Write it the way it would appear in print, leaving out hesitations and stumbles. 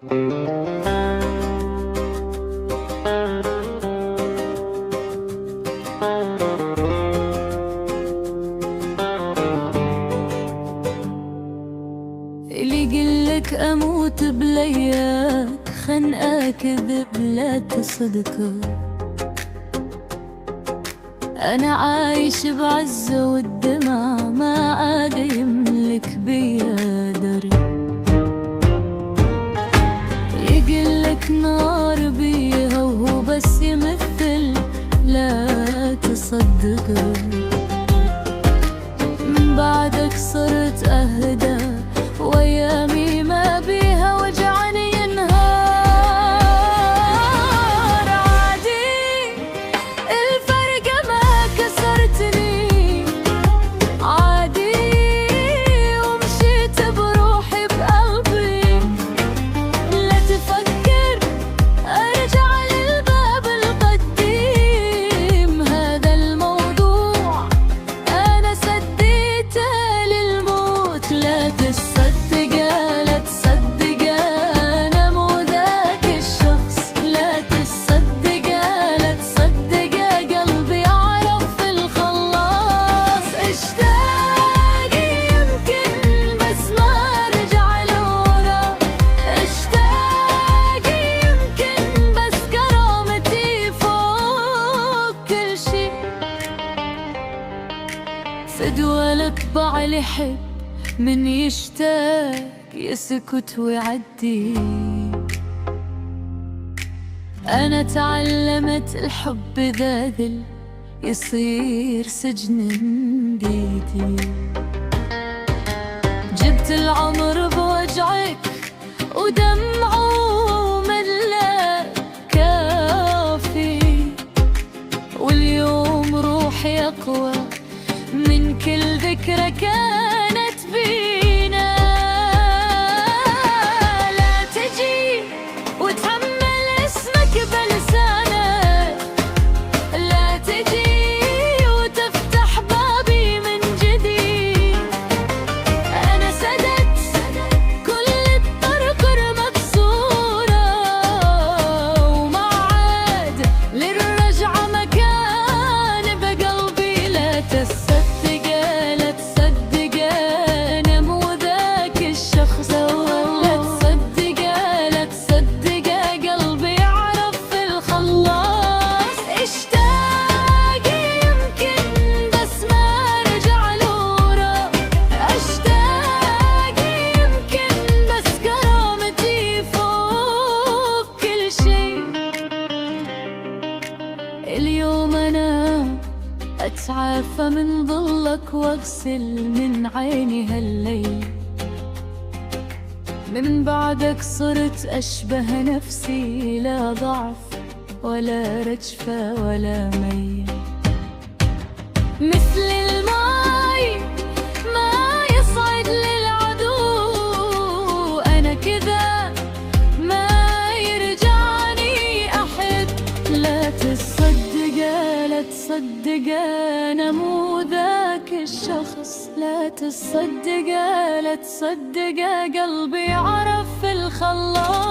اللي يقلك أموت بلياك خنقة كذب لا تصدقه. أنا عايش بعزة والدمع ما عاد يملك بيا دري. يقلك نار بيها وهو بس يمثل لا تصدقه. من بعدك صرت أهدى وأيامي ما بيها وجعني ينهار. عادي الفرق ما كسرتني، عادي ومشيت بروحي بقلبي. لا تفكر أرجع للباب القديم، هذا الموضوع أنا سديته للموت. لا تصدق لا تصدق أنا مو ذاك الشخص. لا تصدق لا تصدق قلبي أعرف الخلاص. اشتاق يمكن بس ما أرجع لورا. اشتاق يمكن بس كرامتي فوق كل شي. فدوى الطبع لحب من يشتاق يسكت ويعدي. أنا تعلمت الحب ذا ذل يصير سجن بيدي. جبت العمر بوجعك ودمعه ملا كافي، واليوم روحي أقوى من كل ذكرى كانت بينا. لا تجي وتحمل اسمك بلسانك، لا تجي وتفتح بابي من جديد. أنا سدت كل الطرق مكسورة وما عاد للرجعة مكان بقلبي. لا تصدق لا تصدق أنا مو ذاك الشخص. لا تصدق لا تصدق قلبي يعرف الخلاص. اشتاق يمكن بس ما أرجع لورا. اشتاق يمكن بس كرامتي فوق كل شي. اليوم أنا أتعافى من ظلك واغسل من عيني هالليل. من بعدك صرت أشبه نفسي، لا ضعف ولا رجفة ولا ميل. مثل الماي ما يصعد للعدو، أنا كذا ما يرجعني أحب. لا تصدق لا تصدق أنا مو ذاك الشخص. لا تصدق لا تصدق قلبي عرف الخلاص.